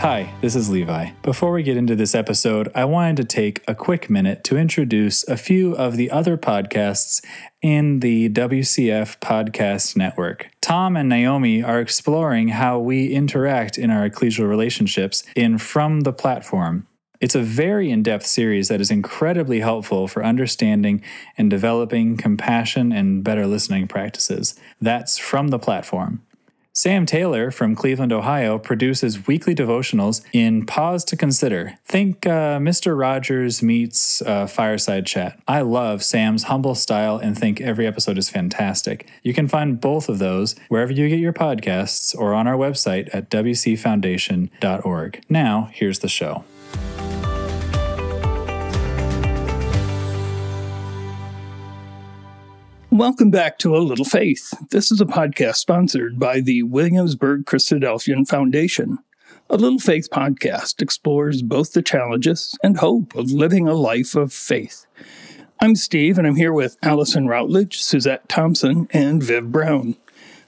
Hi, this is Levi. Before we get into this episode, I wanted to take a quick minute to introduce a few of the other podcasts in the WCF Podcast Network. Tom and Naomi are exploring how we interact in our ecclesial relationships in From the Platform. It's a very in-depth series that is incredibly helpful for understanding and developing compassion and better listening practices. That's From the Platform. Sam Taylor from Cleveland, Ohio, produces weekly devotionals in Pause to Consider. Think Mr. Rogers meets Fireside Chat. I love Sam's humble style and think every episode is fantastic. You can find both of those wherever you get your podcasts or on our website at wcfoundation.org. Now, here's the show. Welcome back to A Little Faith. This is a podcast sponsored by the Williamsburg Christadelphian Foundation. A Little Faith podcast explores both the challenges and hope of living a life of faith. I'm Steve, and I'm here with Alison Routledge, Suzette Thompson, and Viv Brown.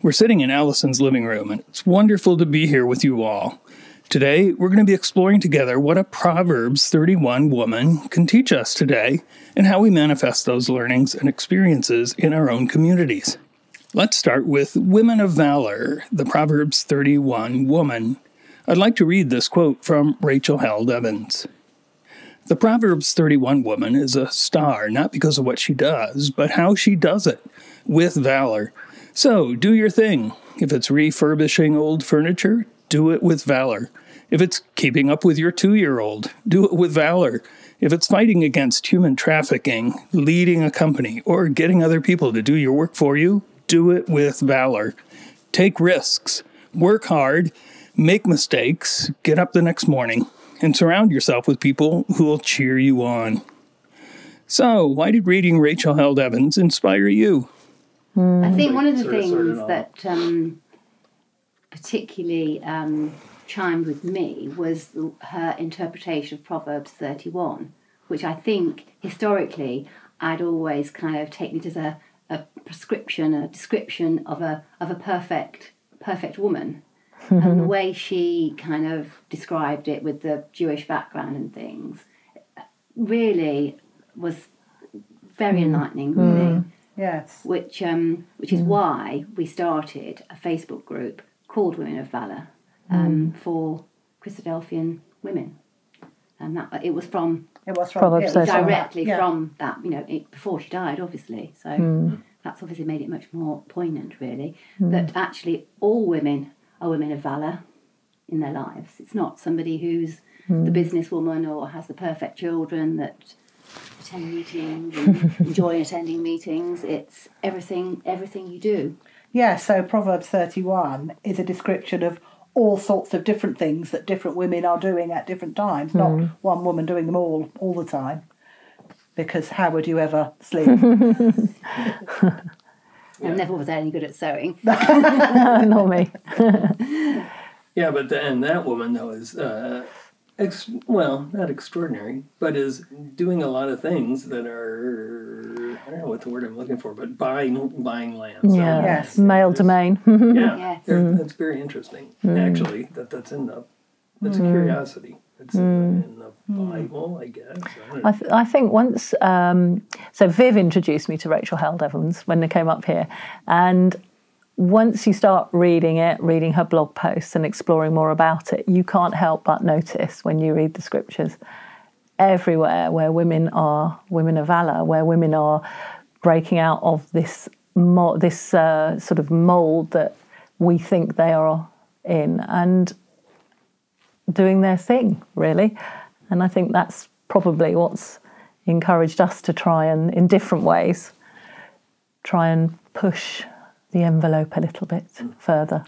We're sitting in Alison's living room, and it's wonderful to be here with you all. Today, we're going to be exploring together what a Proverbs 31 woman can teach us today and how we manifest those learnings and experiences in our own communities. Let's start with Women of Valor, the Proverbs 31 woman. I'd like to read this quote from Rachel Held Evans. The Proverbs 31 woman is a star not because of what she does, but how she does it, with valor. So, do your thing. If it's refurbishing old furniture, do it with valor. If it's keeping up with your 2-year-old, do it with valor. If it's fighting against human trafficking, leading a company, or getting other people to do your work for you, do it with valor. Take risks, work hard, make mistakes, get up the next morning, and surround yourself with people who will cheer you on. So, why did reading Rachel Held Evans inspire you? I think one of the things that particularly chimed with me was her interpretation of Proverbs 31, which I think historically I'd always kind of taken it as a prescription, a description of a perfect woman. And the way she kind of described it with the Jewish background and things really was very enlightening, really. Yes. Which is why we started a Facebook group called Women of Valor for Christadelphian women, and that it was from Proverbs directly from that, before she died, obviously. So that's obviously made it much more poignant, really, that actually all women are women of valor in their lives. It's not somebody who's the businesswoman or has the perfect children that attend meetings and enjoy attending meetings. It's everything you do. Yeah, so Proverbs 31 is a description of all sorts of different things that different women are doing at different times, not one woman doing them all the time, because how would you ever sleep? I never was any good at sewing. Not me. Yeah, but that woman, though, is, not extraordinary, but is doing a lot of things that are, I don't know what the word I'm looking for, but buying land. Yeah, yes. Male domain. Yeah, that's very interesting, actually, that's in the, that's a curiosity. It's in the Bible, I guess. I think once, so Viv introduced me to Rachel Held Evans when they came up here, and once you start reading her blog posts and exploring more about it, you can't help but notice when you read the scriptures everywhere where women are women of valor, where women are breaking out of this sort of mold that we think they are in and doing their thing, really. And I think that's probably what's encouraged us to try and, in different ways, try and push the envelope a little bit further.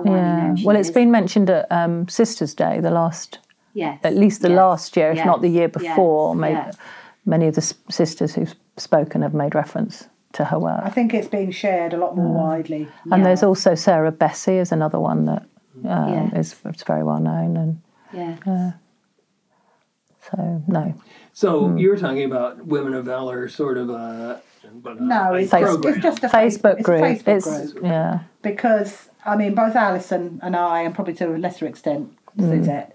Well, it's been mentioned at Sisters' Day, last year, if not the year before. Many of the sisters who've spoken have made reference to her work. I think it's being shared a lot more widely. And there's also Sarah Bessie is another one that is very well known. And So you were talking about Women of Valor, sort of a... it's just a Facebook group. It's a Facebook group. Yeah. Because, I mean, both Alison and I, and probably to a lesser extent Suzette,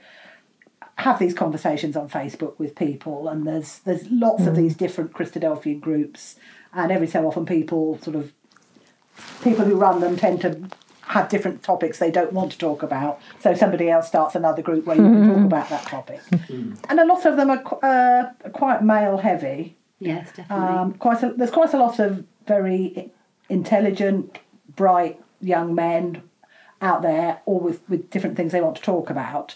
have these conversations on Facebook with people, and there's lots of these different Christadelphian groups, and every so often people who run them tend to have different topics they don't want to talk about, so somebody else starts another group where you can talk about that topic. And a lot of them are quite male heavy. Yes, definitely. There's quite a lot of very intelligent, bright young men out there, all with different things they want to talk about.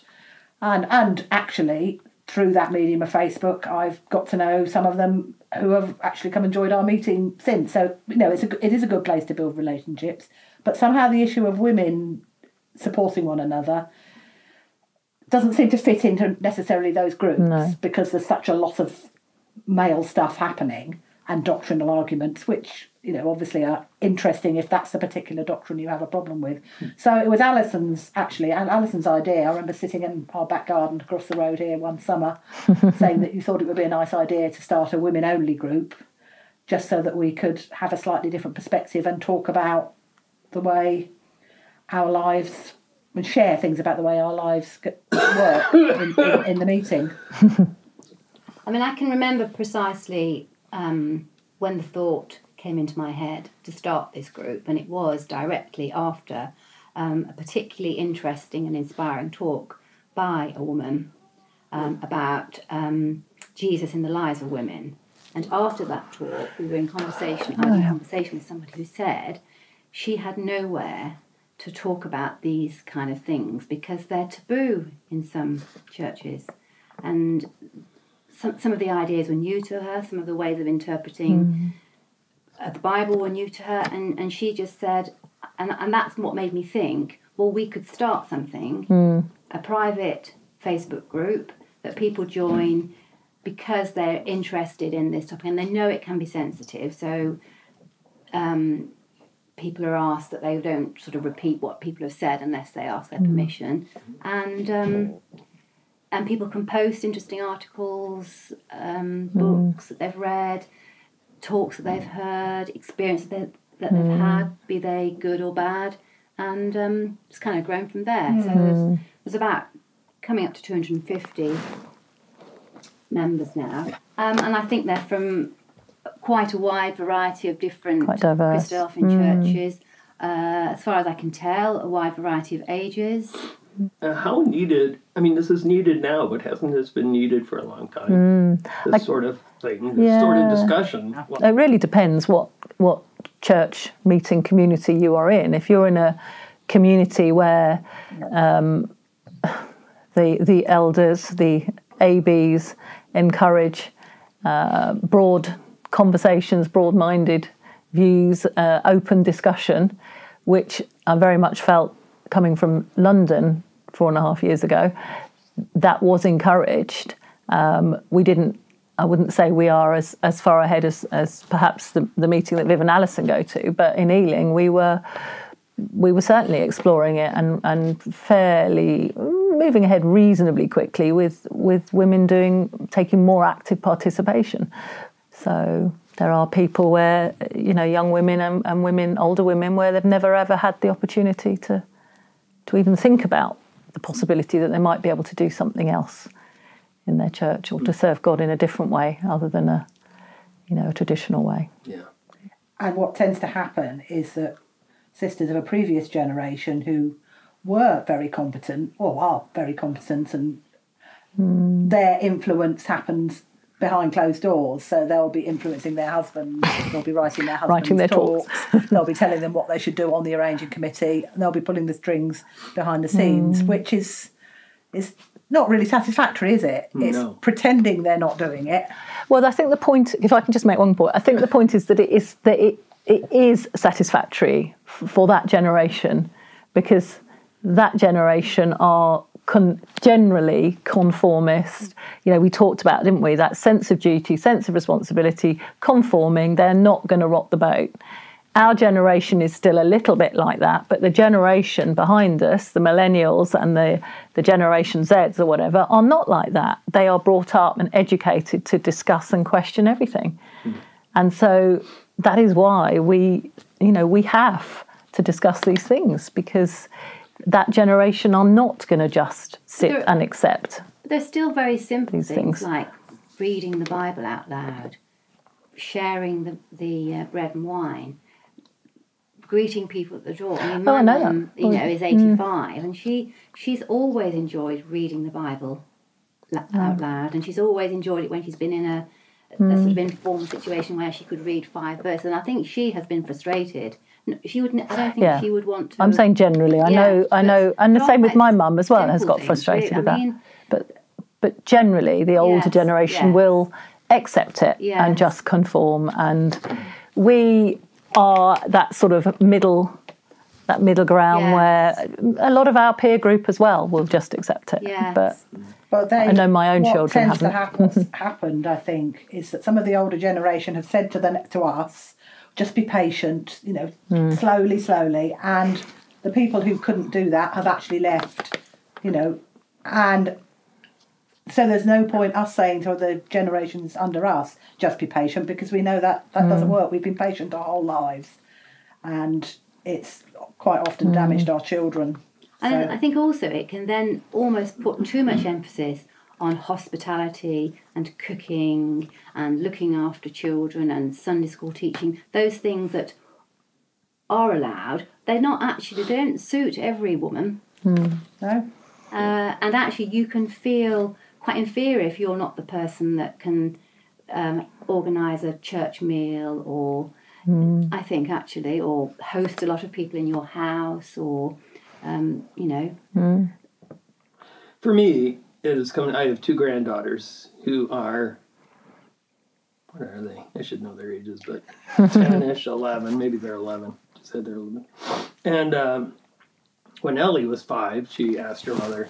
And actually, through that medium of Facebook, I've got to know some of them who have actually come and joined our meeting since. So, it is a good place to build relationships. But somehow the issue of women supporting one another doesn't seem to fit into necessarily those groups, because there's such a lot of male stuff happening and doctrinal arguments, which, obviously are interesting if that's the particular doctrine you have a problem with. So it was Alison's idea. I remember sitting in our back garden across the road here one summer saying that you thought it would be a nice idea to start a women-only group, just so that we could have a slightly different perspective and talk about the way our lives, and share things about the way our lives work in the meeting. I mean, I can remember precisely when the thought came into my head to start this group, and it was directly after a particularly interesting and inspiring talk by a woman about Jesus in the lives of women. And after that talk, we were in conversation. I was in conversation with somebody who said she had nowhere to talk about these kind of things because they're taboo in some churches, and some of the ideas were new to her. Some of the ways of interpreting the Bible were new to her, and she just said, and that's what made me think, well, we could start something, a private Facebook group that people join because they're interested in this topic and they know it can be sensitive. So people are asked that they don't sort of repeat what people have said unless they ask their permission, and people can post interesting articles, books that they've read, talks that they've heard, experiences that they've had, be they good or bad, and it's kind of grown from there. So there's about coming up to 250 members now, and I think they're from quite a wide variety of different Christadelphian churches. As far as I can tell, a wide variety of ages. How needed, I mean, this is needed now, but hasn't this been needed for a long time? This sort of thing, this sort of discussion. It really depends what church meeting community you are in. If you're in a community where the elders, the ABs, encourage broad conversations, broad-minded views, open discussion, which I very much felt coming from London 4.5 years ago, that was encouraged. I wouldn't say we are as far ahead as perhaps the meeting that Viv and Alison go to, but in Ealing we were certainly exploring it and fairly moving ahead reasonably quickly with women taking more active participation. So there are people where, young women and women, older women, where they've never ever had the opportunity to even think about the possibility that they might be able to do something else in their church or to serve God in a different way other than a traditional way. Yeah. And what tends to happen is that sisters of a previous generation who were very competent, or are very competent, and their influence happens behind closed doors, so they'll be influencing their husbands, they'll be writing their husband's talks, they'll be telling them what they should do on the arranging committee, and they'll be pulling the strings behind the scenes, which is not really satisfactory, is it? It's pretending they're not doing it. Well, I think the point, if I can just make one point, I think the point is that it is satisfactory for that generation, because that generation are generally conformist. We talked about, didn't we, that sense of duty, sense of responsibility, conforming. They're not going to rock the boat. Our generation is still a little bit like that, but the generation behind us, the millennials and the Generation Zs or whatever, are not like that. They are brought up and educated to discuss and question everything. And so that is why we have to discuss these things, because that generation are not going to just sit and accept. They're still very simple these things like reading the Bible out loud, sharing the bread and wine, greeting people at the door. I mean, my mum, is 85, and she's always enjoyed reading the Bible out loud, and she's always enjoyed it when she's been in a sort of informal situation where she could read 5 verses. And I think she has been frustrated. She would. I don't think she would want to. I'm saying generally. I know, and the same with my mum as well. Has got frustrated with that. But generally, the older generation will accept it and just conform. And we are that sort of middle ground where a lot of our peer group as well will just accept it. But I know my own children haven't. What's happened, I think, is that some of the older generation have said to us, just be patient, slowly. And the people who couldn't do that have actually left, and so there's no point us saying to the generations under us, just be patient, because we know that doesn't work. We've been patient our whole lives, and it's quite often damaged our children. And I think also it can then almost put too much emphasis on hospitality and cooking and looking after children and Sunday school teaching, those things that are allowed. They don't suit every woman. No. And actually you can feel quite inferior if you're not the person that can organise a church meal or I think actually, or host a lot of people in your house or, For me, it is coming. I have 2 granddaughters who are, what are they? I should know their ages, but 10-ish, 11, maybe they're 11. She said they're 11. And when Ellie was 5, she asked her mother,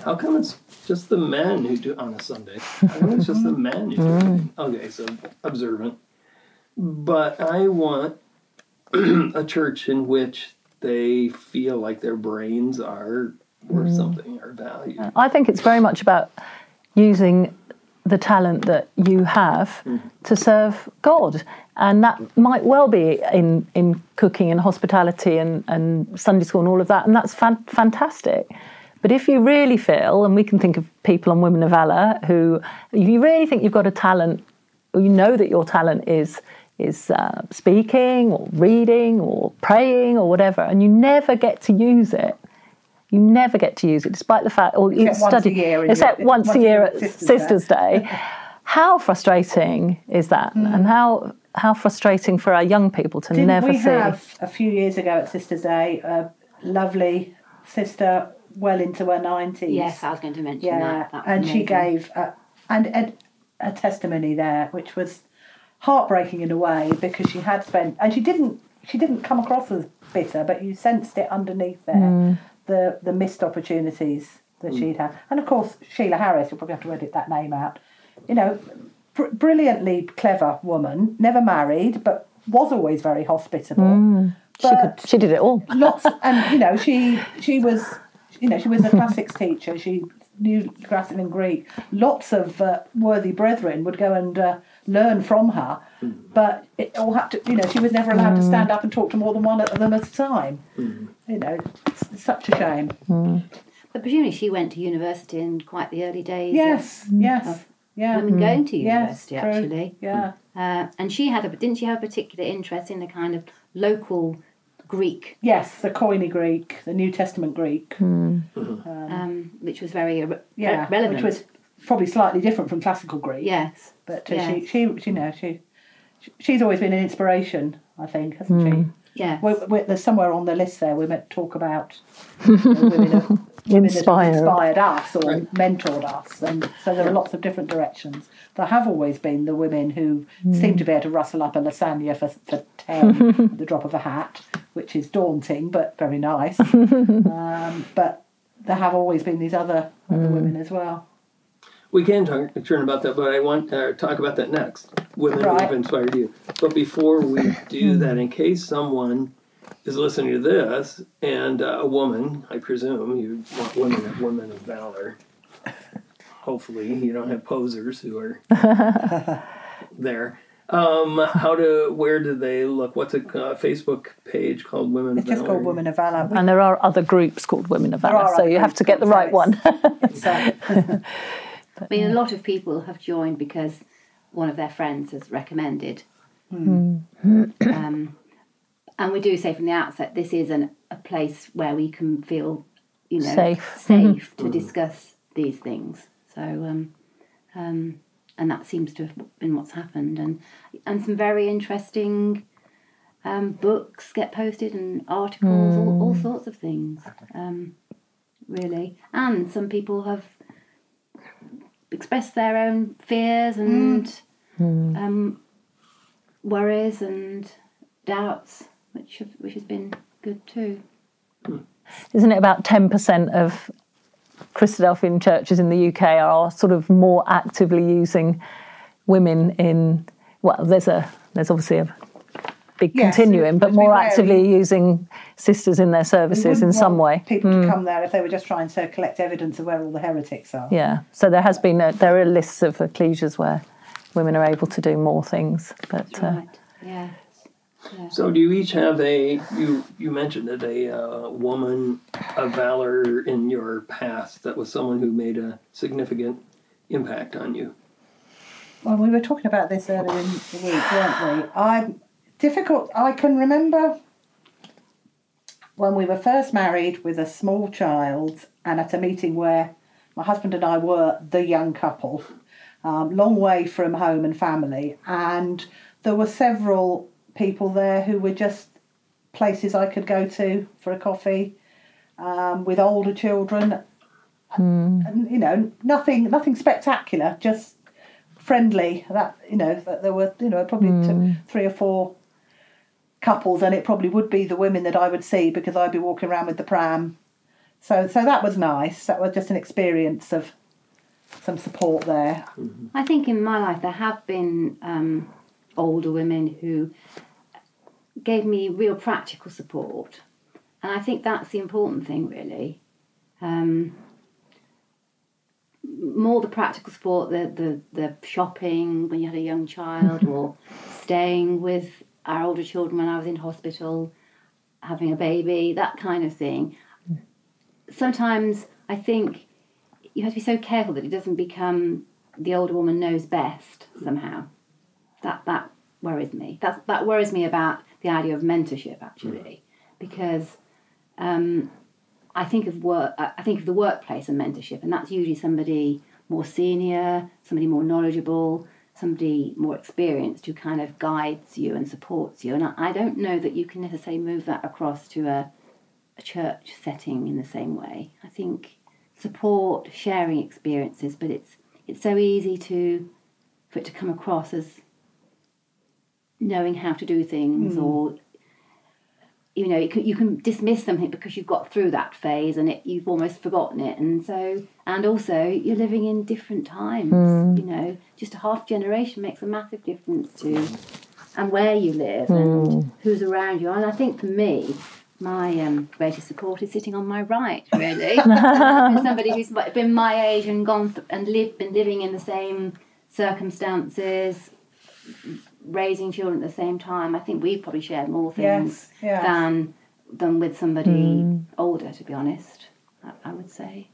how come it's just the men who do on a Sunday? How come it's just the men who do it? Okay, so observant. But I want a church in which they feel like their brains are worth something, are valued. I think it's very much about using the talent that you have to serve God. And that might well be in cooking and hospitality and Sunday school and all of that. And that's fantastic. But if you really feel, and we can think of people on Women of Valor who, if you really think you've got a talent, or you know that your talent is speaking or reading or praying or whatever, and you never get to use it. You never get to use it, despite the fact, or you study, except once a year at Sisters' Day. How frustrating is that? And how frustrating for our young people to never see. We have, a few years ago at Sisters' Day, a lovely sister well into her 90s. Yes, I was going to mention that. And amazing. she gave a testimony there, which was heartbreaking in a way, because she had spent, and she didn't come across as bitter, but you sensed it underneath there, the missed opportunities that she'd had. And of course, Sheila Harris, you'll probably have to edit that name out, brilliantly clever woman, never married, but was always very hospitable. She did it all. Lots, and she was a classics teacher. She knew Latin and Greek. Lots of worthy brethren would go and learn from her, but it all had to. She was never allowed to stand up and talk to more than one of them at a time. It's such a shame. But presumably she went to university in quite the early days. Yes. Of women going to university, actually. Yeah. And didn't she have a particular interest in the kind of local Greek? Yes, the Koine Greek, the New Testament Greek, which was very relevant. Which was probably slightly different from classical Greek. Yes, but she's always been an inspiration, I think, hasn't she? Yeah. There's somewhere on the list there we meant to talk about women that inspired us or mentored us, and so there are lots of different directions. There have always been the women who seem to be able to rustle up a lasagna for 10 at the drop of a hat, which is daunting but very nice. But there have always been these other women as well. We can turn about that, but I want to talk about that next. Women who have inspired you. But before we do that, in case someone is listening to this, and a woman, I presume, you want women of valor. Hopefully you don't have posers who are there. Where do they look? What's a Facebook page called Women of Valor? It's just called Women of Valor. And there are other groups called Women of Valor, so you have to get the right one. I mean, a lot of people have joined because one of their friends has recommended. And we do say from the outset, this is a place where we can feel, safe to discuss these things. So, and that seems to have been what's happened. And some very interesting books get posted and articles, all sorts of things, really. And some people have expressed their own fears and worries and doubts, which has been good too. Isn't it about 10% of Christadelphian churches in the UK are sort of more actively using women in? Well, there's obviously a big continuum, but more actively using sisters in their services in some way. People to come there if they were just trying to collect evidence of where all the heretics are. Yeah, so there are lists of ecclesias where women are able to do more things. But right. Yeah. So do you each have you mentioned it, a woman of valor in your past that was someone who made a significant impact on you? Well, we were talking about this earlier in the week, weren't we? I can remember when we were first married with a small child and at a meeting where my husband and I were the young couple, long way from home and family, and there were several people there who were just places I could go to for a coffee with older children. And, nothing spectacular, just friendly. That there were probably 3 or 4 couples, and it probably would be the women that I would see because I'd be walking around with the pram. So that was nice. That was just an experience of some support there. I think in my life there have been older women who gave me real practical support, and I think that's the important thing, really. More the practical support, the shopping when you had a young child, or staying with our older children when I was in hospital, having a baby, that kind of thing. Sometimes I think you have to be so careful that it doesn't become the older woman knows best somehow. That worries me. That worries me about the idea of mentorship, actually, because I think of the workplace and mentorship, and that's usually somebody more senior, somebody more knowledgeable, somebody more experienced who kind of guides you and supports you. And I don't know that you can necessarily move that across to a church setting in the same way. I think support, sharing experiences, but it's so easy for it to come across as knowing how to do things, or you can dismiss something because you've got through that phase and you've almost forgotten it, and also you're living in different times. Just a half generation makes a massive difference to and where you live and who's around you. And I think for me, my greatest support is sitting on my right, really. Somebody who's been my age and been living in the same circumstances, raising children at the same time. I think we've probably shared more things than with somebody older, to be honest, I would say.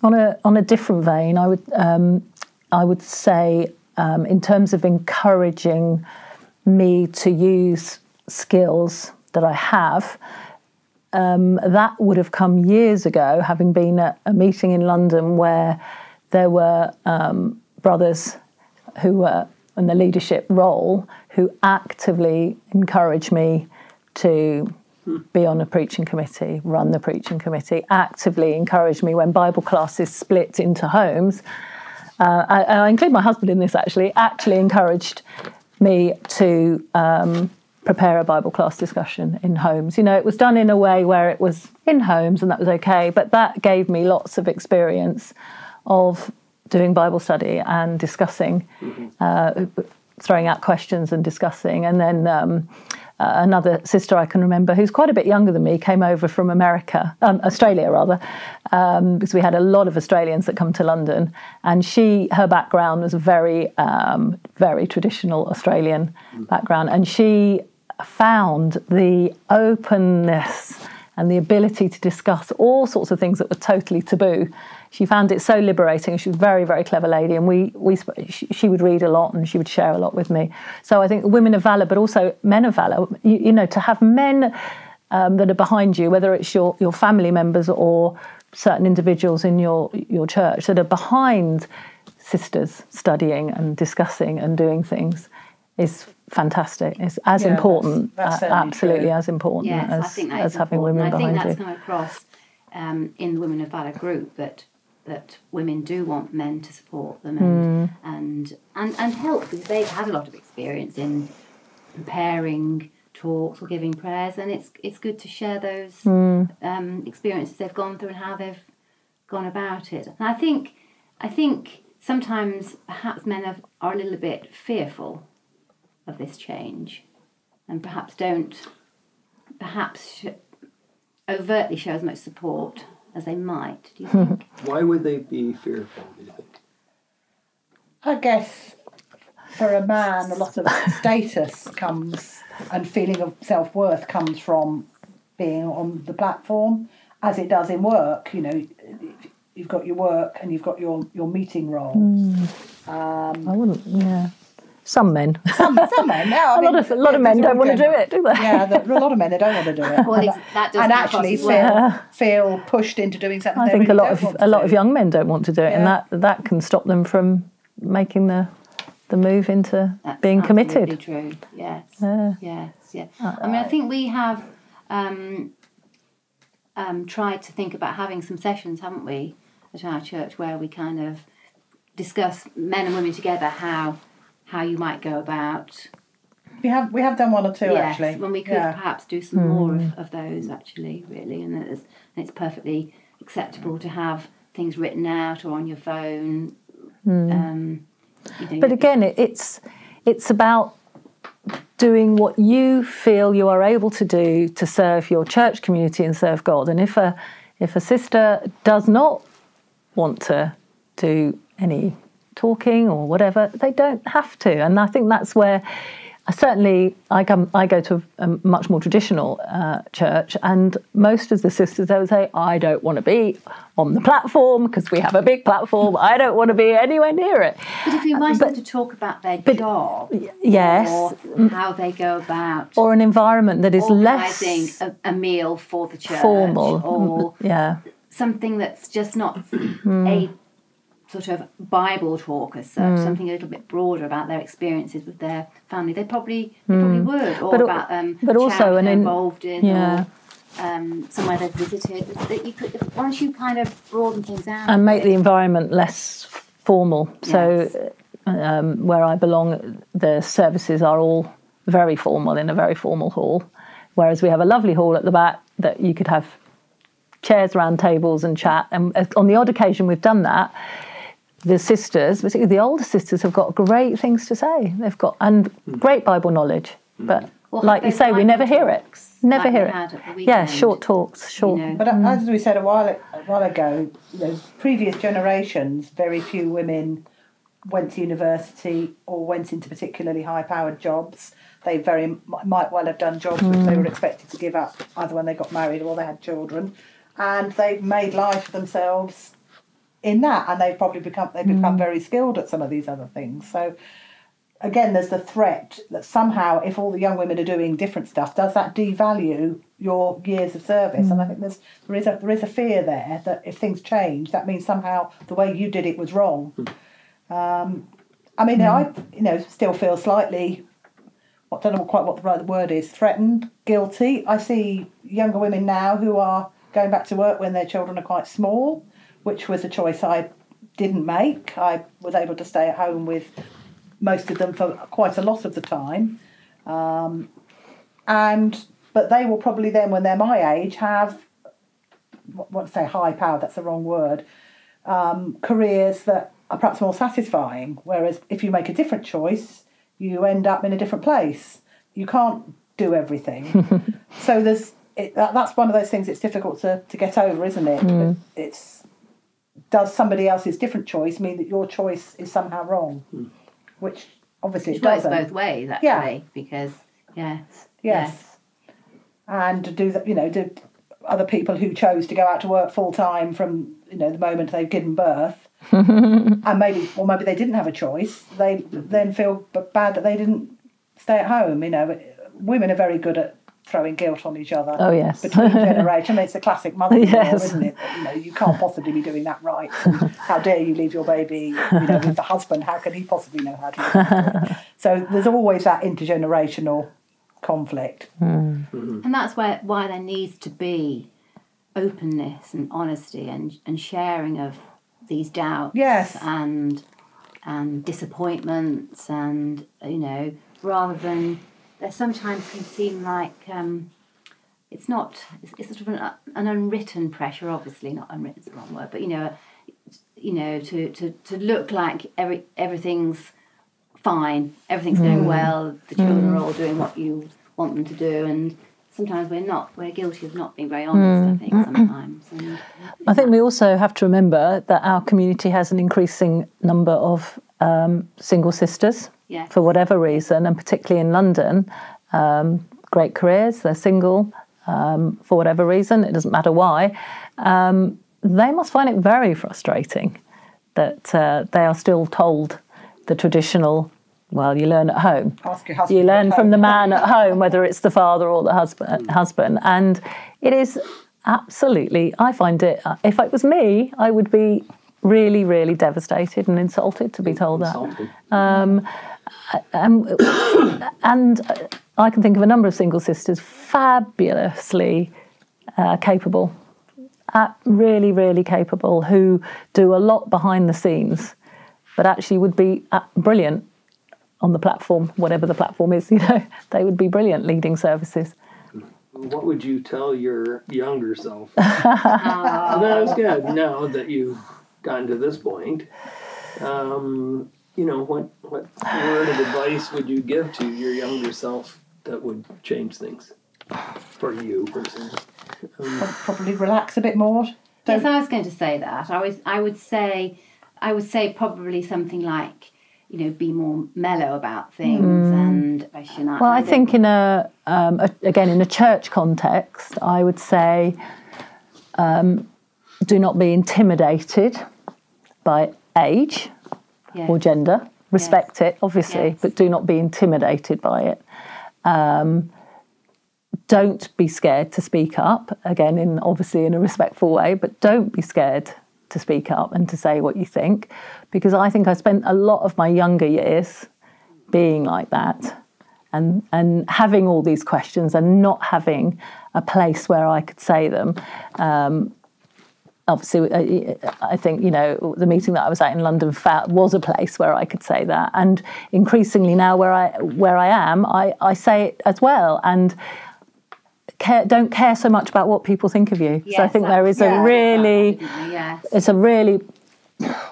On a different vein, I would say in terms of encouraging me to use skills that I have, that would have come years ago, having been at a meeting in London where there were brothers who were in the leadership role who actively encouraged me to be on a preaching committee, run the preaching committee, actively encouraged me when Bible classes split into homes. I include my husband in this, actually encouraged me to prepare a Bible class discussion in homes. It was done in a way where it was in homes and that was okay, but that gave me lots of experience of doing Bible study and discussing, throwing out questions and discussing, and then another sister I can remember who's quite a bit younger than me came over from Australia rather, because we had a lot of Australians that come to London, and her background was a very, very traditional Australian background, and she found the openness and the ability to discuss all sorts of things that were totally taboo. She found it so liberating. She was a very, very clever lady, and she would read a lot and she would share a lot with me. So I think women of valour, but also men of valour, you know, to have men that are behind you, whether it's your family members or certain individuals in your church that are behind sisters studying and discussing and doing things, is fantastic. It's as important, that's absolutely true. as important Yes, I think that as is having important. women behind you. I think that's come across in the Women of Valour group, that women do want men to support them and help, because they've had a lot of experience in preparing talks or giving prayers, and it's good to share those experiences they've gone through and how they've gone about it. And I think sometimes perhaps men are a little bit fearful of this change, and perhaps don't overtly show as much support as they might. Do you think? Why would they be fearful, do you think? I guess for a man, a lot of status comes, and feeling of self-worth comes from being on the platform, as it does in work. You know, you've got your work and you've got your meeting role. I wouldn't, yeah. Some men. Some men. No, a lot of men don't want to do it, do they? Yeah, a lot of men, they don't want to do it. Well, that does and come actually across as feel pushed into doing something. I think they a really lot don't want of to do. young men don't want to do it, Yeah. and that can stop them from making the move into being committed. True. Yes. Yeah. Yes. I mean, I think we have tried to think about having some sessions, haven't we, at our church, where we kind of discuss, men and women together, how you might go about. We have done one or two, yes, actually. when we could perhaps do some more of those, actually, really, and it's perfectly acceptable to have things written out or on your phone. But again, it's about doing what you feel you are able to do to serve your church community and serve God. And if a sister does not want to do any talking or whatever, they don't have to. And I think that's where certainly I go to a much more traditional church, and most of the sisters, they would say, I don't want to be on the platform because we have a big platform. I don't want to be anywhere near it. But if you invite them to talk about their job, yes, or how they go about, or an environment that is organising less a meal for the church, formal, or something that's just not a sort of Bible talk as such, something a little bit broader about their experiences with their family, they probably would, or about but also they're involved in, yeah. or somewhere they've visited. That you could, once you kind of broaden things out and make the environment less formal. Yes. So where I belong, the services are all very formal in a very formal hall, whereas we have a lovely hall at the back that you could have chairs around tables and chat. And on the odd occasion we've done that, the sisters, particularly the older sisters, have got great things to say. They've got great Bible knowledge, but like you say, we never hear it. Never hear it. Yeah, short talks, short. You know. But as we said a while ago, previous generations, very few women went to university or went into particularly high-powered jobs. They might well have done jobs which they were expected to give up either when they got married or they had children, and they've made life for themselves in that, and they've become very skilled at some of these other things. So again, there's the threat that somehow, if all the young women are doing different stuff, does that devalue your years of service? And I think there is a fear there that if things change, that means somehow the way you did it was wrong. I mean, I still feel slightly, I don't know quite what the right word is, threatened, guilty. I see younger women now who are going back to work when their children are quite small, which was a choice I didn't make. I was able to stay at home with most of them for quite a lot of the time. But they will probably then, when they're my age, have, high power, that's the wrong word, careers that are perhaps more satisfying. Whereas if you make a different choice, you end up in a different place. You can't do everything. So that's one of those things it's difficult to get over, isn't it? Does somebody else's different choice mean that your choice is somehow wrong? Which obviously it doesn't. Both ways, actually, because, yes. And do other people who chose to go out to work full time from, the moment they've given birth, and maybe they didn't have a choice, they then feel bad that they didn't stay at home. Women are very good at throwing guilt on each other. Oh, yes. Between generations. It's the classic mother-in-law, Yes. isn't it? You can't possibly be doing that right. And how dare you leave your baby, with the husband? How can he possibly know how to do it? So there's always that intergenerational conflict. And that's why there needs to be openness and honesty and sharing of these doubts and disappointments, and rather than there sometimes can seem like it's sort of an unwritten pressure. Obviously not unwritten is the wrong word, but to look like everything's fine, everything's going well, the children are all doing what you want them to do, and sometimes we're guilty of not being very honest, I think, sometimes. And, I think we also have to remember that our community has an increasing number of single sisters, for whatever reason, and particularly in London, great careers, they're single, for whatever reason, it doesn't matter why. They must find it very frustrating that they are still told the traditional, well, you learn at home. Ask your husband. You learn from the man at home, whether it's the father or the husband. And it is absolutely, I find it, if it was me, I would be really, really devastated and insulted to be told that. And I can think of a number of single sisters, fabulously capable, really, really capable, who do a lot behind the scenes, but actually would be brilliant on the platform, whatever the platform is. They would be brilliant leading services. What would you tell your younger self? That was good. Now that you've gotten to this point, what word of advice would you give to your younger self that would change things for you personally? Probably relax a bit more. Yes, I was going to say that. I would say probably something like, be more mellow about things and Well, I think in in a church context, I would say do not be intimidated by age or gender. Respect it, obviously, but do not be intimidated by it. Don't be scared to speak up, again, obviously in a respectful way, but don't be scared to speak up and to say what you think, because I think I spent a lot of my younger years being like that and having all these questions and not having a place where I could say them. Obviously, I think, the meeting that I was at in London was a place where I could say that. And increasingly now where I am, I say it as well. And don't care so much about what people think of you. Yes, so I think there is it's a really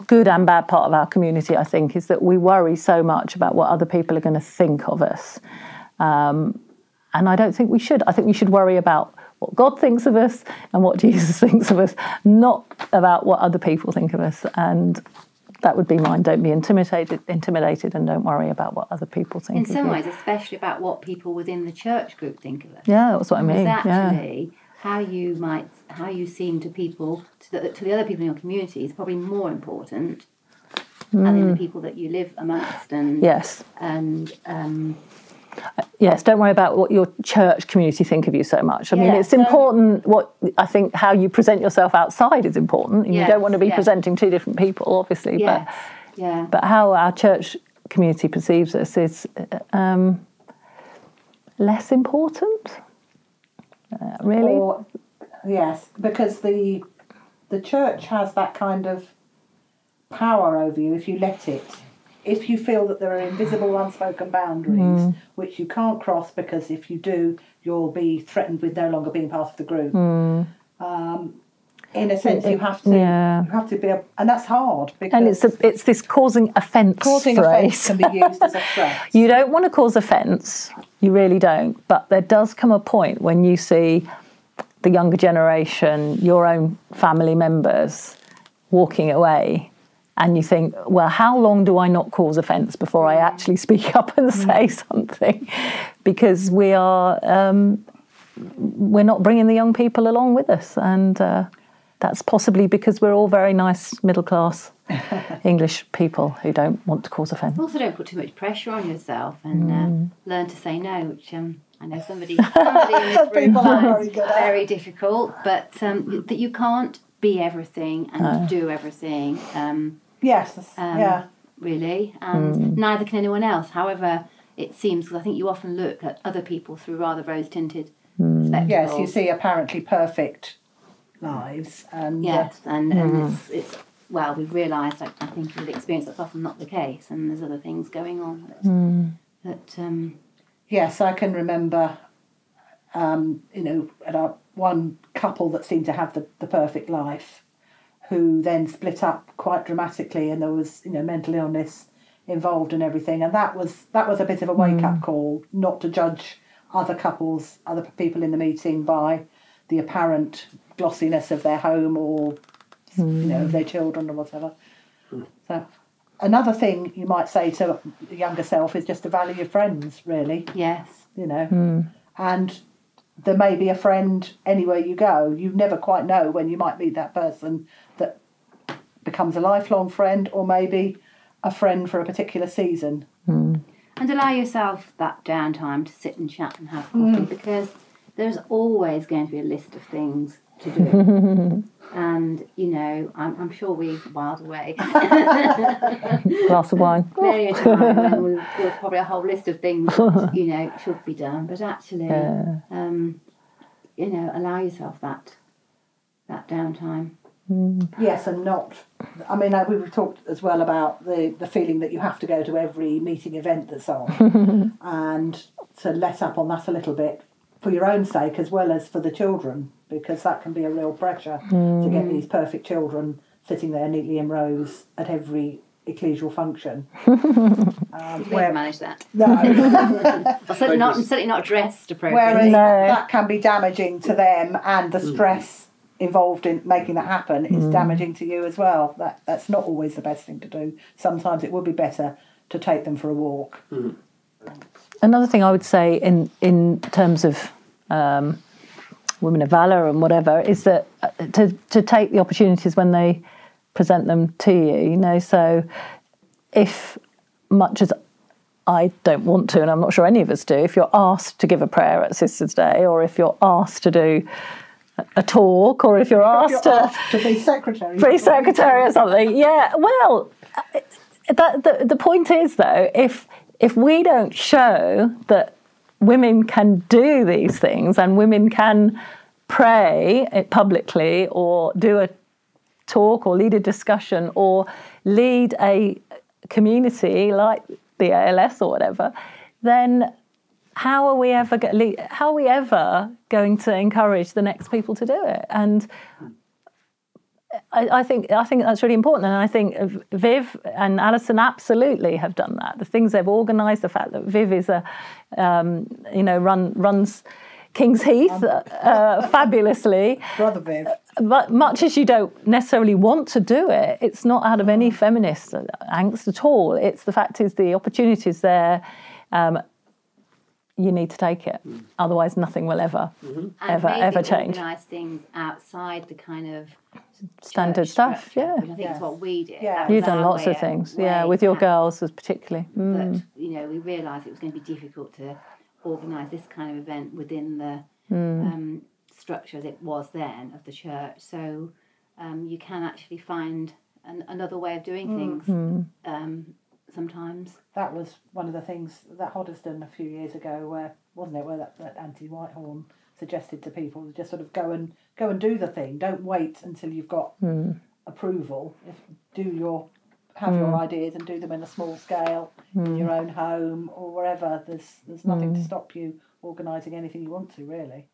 good and bad part of our community, I think, is that we worry so much about what other people are going to think of us. And I don't think we should. I think we should worry about what God thinks of us and what Jesus thinks of us, not about what other people think of us. And that would be mine. Don't be intimidated, and don't worry about what other people think of you. In some ways, especially about what people within the church group think of us. Yeah, that's what I mean. Because actually, how you seem to people, to the other people in your community, is probably more important than the people that you live amongst. And yes. Yes, don't worry about what your church community think of you so much. I mean, it's important how you present yourself outside is important. And you don't want to be presenting two different people, obviously. But how our church community perceives us is less important, really. Yes, because the church has that kind of power over you if you let it. If you feel that there are invisible, unspoken boundaries which you can't cross, because if you do, you'll be threatened with no longer being part of the group. In a sense, you have to be, and that's hard. Because and it's this causing offence. Causing offence can be used as a threat. You don't want to cause offence, You really don't. But there does come a point when you see the younger generation, your own family members, walking away, and you think, well, how long do I not cause offence before I actually speak up and say something? Because we're not bringing the young people along with us, and that's possibly because we're all very nice middle-class English people who don't want to cause offence. Also, don't put too much pressure on yourself, and learn to say no, which I know somebody in this room finds very difficult, but that you can't be everything and do everything. Really, and neither can anyone else. However, it seems, because I think you often look at other people through rather rose-tinted spectacles. Yes, you see apparently perfect lives, and and it's well, we've realised, I think, with experience, that's often not the case, and there's other things going on. Yes, I can remember, at our one couple that seemed to have the perfect life, who then split up quite dramatically, and there was, mental illness involved and everything, and that was a bit of a wake-up call, not to judge other couples, other people in the meeting by the apparent glossiness of their home or, of their children or whatever. So another thing you might say to the younger self is just to value your friends, really. Yes. And there may be a friend anywhere you go. You never quite know when you might meet that person that becomes a lifelong friend, or maybe a friend for a particular season. And allow yourself that downtime to sit and chat and have coffee, because there's always going to be a list of things to do. And, I'm sure we've whiled away. Glass of wine. Plenty of time when there's probably a whole list of things that, should be done. But actually, allow yourself that downtime. Yes, and not... we've talked as well about the feeling that you have to go to every meeting event that's on, and to let up on that a little bit for your own sake as well as for the children, because that can be a real pressure to get these perfect children sitting there neatly in rows at every ecclesial function. We've never managed that. No. certainly not dressed appropriately. Whereas that can be damaging to them, and the stress involved in making that happen is damaging to you as well. That's not always the best thing to do. Sometimes it would be better to take them for a walk. Another thing I would say in terms of women of valour and whatever is that to take the opportunities when they present them to you. So if, much as I don't want to, and I'm not sure any of us do, if you're asked to give a prayer at Sisters' Day, or if you're asked to do a talk, or if you're asked to be secretary or something, the point is, though, if we don't show that women can do these things, and women can pray publicly, or do a talk, or lead a discussion, or lead a community like the ALS or whatever, then how are we ever going to encourage the next people to do it? And I think that's really important, and I think Viv and Alison absolutely have done that. The things they've organised, the fact that Viv is runs King's Heath fabulously. Brother Viv. But much as you don't necessarily want to do it, it's not out of any feminist angst at all. It's the fact is the opportunity's there. You need to take it. Otherwise, nothing will ever change. Organise things outside the kind of standard stuff. Which I think is what we did. Yeah. You've done lots of things. With your girls particularly. But we realised it was going to be difficult to organise this kind of event within the structure as it was then of the church. So you can actually find another way of doing things. Sometimes. That was one of the things that Hoddesdon a few years ago, where that Anthony Whitehorn suggested to people, just sort of go and do the thing. Don't wait until you've got approval. Have your ideas and do them in a small scale in your own home or wherever. There's nothing to stop you organising anything you want to, really.